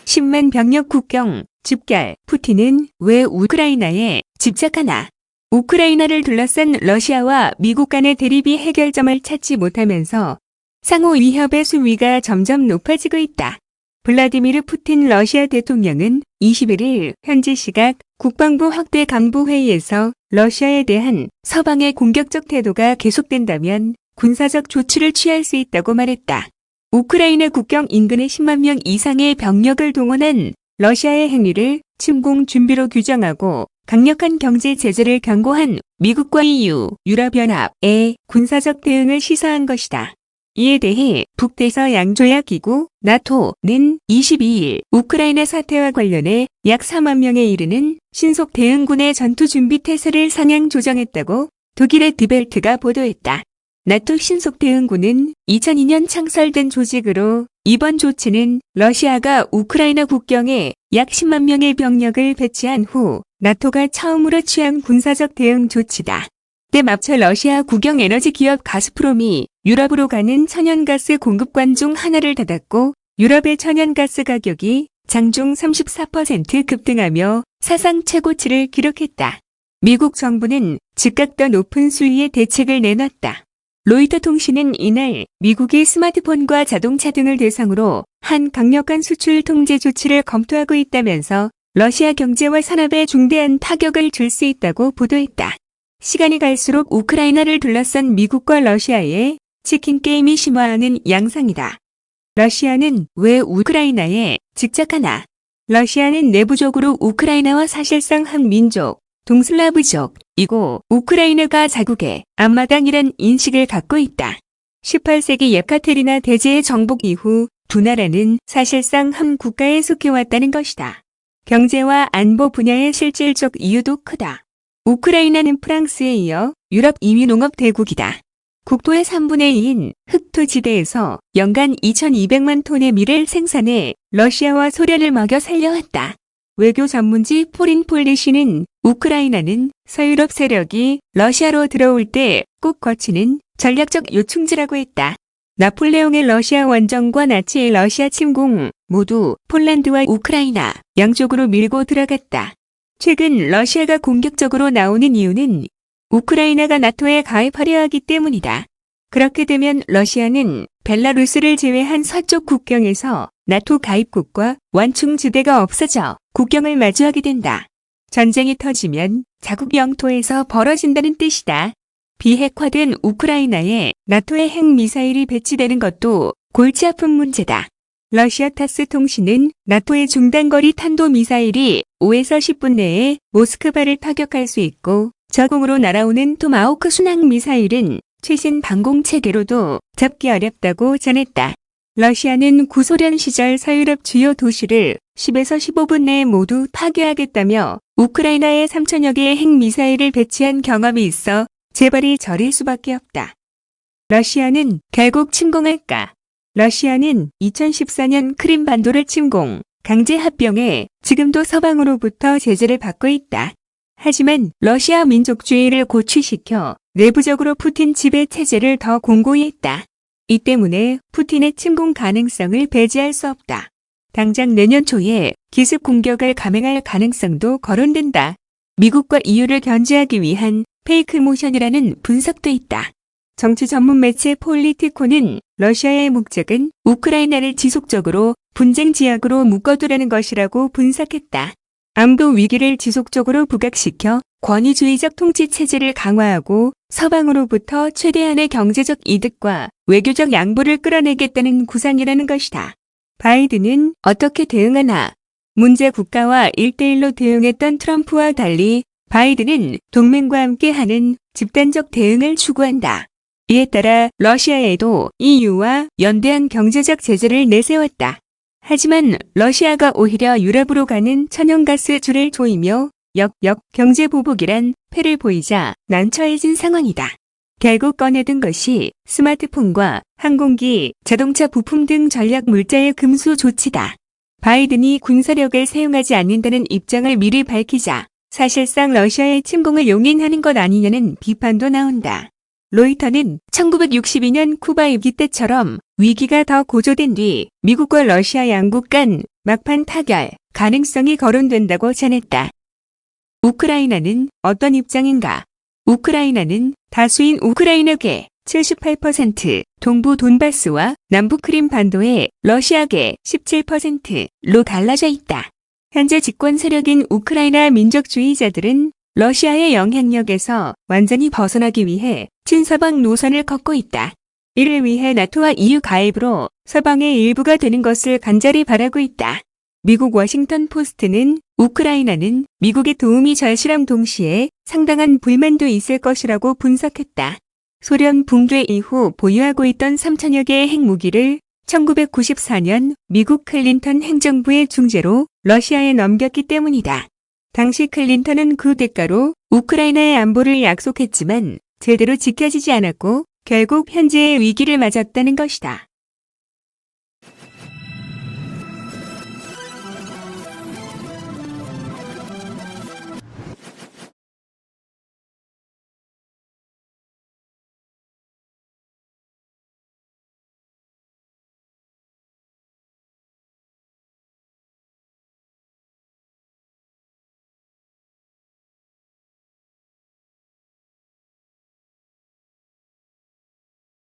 10만 병력 국경 집결. 푸틴은 왜 우크라이나에 집착하나? 우크라이나를 둘러싼 러시아와 미국 간의 대립이 해결점을 찾지 못하면서 상호 위협의 수위가 점점 높아지고 있다. 블라디미르 푸틴 러시아 대통령은 21일 현지 시각 국방부 확대 강부 회의에서 러시아에 대한 서방의 공격적 태도가 계속된다면 군사적 조치를 취할 수 있다고 말했다. 우크라이나 국경 인근에 10만 명 이상의 병력을 동원한 러시아의 행위를 침공 준비로 규정하고 강력한 경제 제재를 경고한 미국과 EU, 유럽연합의 군사적 대응을 시사한 것이다. 이에 대해 북대서양조약기구 나토는 22일 우크라이나 사태와 관련해 약 4만 명에 이르는 신속 대응군의 전투준비 태세를 상향 조정했다고 독일의 드벨트가 보도했다. 나토 신속대응군은 2002년 창설된 조직으로 이번 조치는 러시아가 우크라이나 국경에 약 10만 명의 병력을 배치한 후 나토가 처음으로 취한 군사적 대응 조치다. 때 맞춰 러시아 국영에너지 기업 가스프롬이 유럽으로 가는 천연가스 공급관 중 하나를 닫았고 유럽의 천연가스 가격이 장중 34% 급등하며 사상 최고치를 기록했다. 미국 정부는 즉각 더 높은 수위의 대책을 내놨다. 로이터 통신은 이날 미국이 스마트폰과 자동차 등을 대상으로 한 강력한 수출 통제 조치를 검토하고 있다면서 러시아 경제와 산업에 중대한 타격을 줄 수 있다고 보도했다. 시간이 갈수록 우크라이나를 둘러싼 미국과 러시아의 치킨 게임이 심화하는 양상이다. 러시아는 왜 우크라이나에 집착하나? 러시아는 내부적으로 우크라이나와 사실상 한 민족, 동슬라브족이고 우크라이나가 자국의 앞마당이란 인식을 갖고 있다. 18세기 예카테리나 대제의 정복 이후 두 나라는 사실상 한 국가에 속해왔다는 것이다. 경제와 안보 분야의 실질적 이유도 크다. 우크라이나는 프랑스에 이어 유럽 2위 농업 대국이다. 국토의 3분의 2인 흑토지대에서 연간 2,200만 톤의 밀을 생산해 러시아와 소련을 먹여 살려왔다. 외교 전문지 포린 폴리시는 우크라이나는 서유럽 세력이 러시아로 들어올 때 꼭 거치는 전략적 요충지라고 했다. 나폴레옹의 러시아 원정과 나치의 러시아 침공 모두 폴란드와 우크라이나 양쪽으로 밀고 들어갔다. 최근 러시아가 공격적으로 나오는 이유는 우크라이나가 나토에 가입하려 하기 때문이다. 그렇게 되면 러시아는 벨라루스를 제외한 서쪽 국경에서 나토 가입국과 완충지대가 없어져 국경을 마주하게 된다. 전쟁이 터지면 자국 영토에서 벌어진다는 뜻이다. 비핵화된 우크라이나에 나토의 핵미사일이 배치되는 것도 골치 아픈 문제다. 러시아 타스 통신은 나토의 중단거리 탄도미사일이 5에서 10분 내에 모스크바를 타격할 수 있고 저공으로 날아오는 토마호크 순항미사일은 최신 방공체계로도 잡기 어렵다고 전했다. 러시아는 구소련 시절 서유럽 주요 도시를 10에서 15분 내에 모두 파괴하겠다며 우크라이나에 3천여 개의 핵미사일을 배치한 경험이 있어 재벌이 저릴 수밖에 없다. 러시아는 결국 침공할까? 러시아는 2014년 크림반도를 침공, 강제 합병해 지금도 서방으로부터 제재를 받고 있다. 하지만 러시아 민족주의를 고취시켜 내부적으로 푸틴 지배 체제를 더 공고히 했다. 이 때문에 푸틴의 침공 가능성을 배제할 수 없다. 당장 내년 초에 기습 공격을 감행할 가능성도 거론된다. 미국과 EU를 견제하기 위한 페이크 모션이라는 분석도 있다. 정치 전문 매체 폴리티코는 러시아의 목적은 우크라이나를 지속적으로 분쟁 지역으로 묶어두려는 것이라고 분석했다. 안보 위기를 지속적으로 부각시켜 권위주의적 통치 체제를 강화하고 서방으로부터 최대한의 경제적 이득과 외교적 양보를 끌어내겠다는 구상이라는 것이다. 바이든은 어떻게 대응하나? 문제 국가와 1대1로 대응했던 트럼프와 달리 바이든은 동맹과 함께하는 집단적 대응을 추구한다. 이에 따라 러시아에도 EU와 연대한 경제적 제재를 내세웠다. 하지만 러시아가 오히려 유럽으로 가는 천연가스 줄을 조이며 역역 경제 보복이란 패를 보이자 난처해진 상황이다. 결국 꺼내든 것이 스마트폰과 항공기, 자동차 부품 등 전략 물자의 금수 조치다. 바이든이 군사력을 사용하지 않는다는 입장을 미리 밝히자 사실상 러시아의 침공을 용인하는 것 아니냐는 비판도 나온다. 로이터는 1962년 쿠바 위기 때처럼 위기가 더 고조된 뒤 미국과 러시아 양국 간 막판 타결 가능성이 거론된다고 전했다. 우크라이나는 어떤 입장인가? 우크라이나는 다수인 우크라이나계 78%, 동부 돈바스와 남부 크림 반도의 러시아계 17%로 갈라져 있다. 현재 집권 세력인 우크라이나 민족주의자들은 러시아의 영향력에서 완전히 벗어나기 위해 친서방 노선을 걷고 있다. 이를 위해 나토와 EU 가입으로 서방의 일부가 되는 것을 간절히 바라고 있다. 미국 워싱턴 포스트는 우크라이나는 미국의 도움이 절실함 동시에 상당한 불만도 있을 것이라고 분석했다. 소련 붕괴 이후 보유하고 있던 3천여 개의 핵무기를 1994년 미국 클린턴 행정부의 중재로 러시아에 넘겼기 때문이다. 당시 클린턴은 그 대가로 우크라이나의 안보를 약속했지만 제대로 지켜지지 않았고 결국 현재의 위기를 맞았다는 것이다.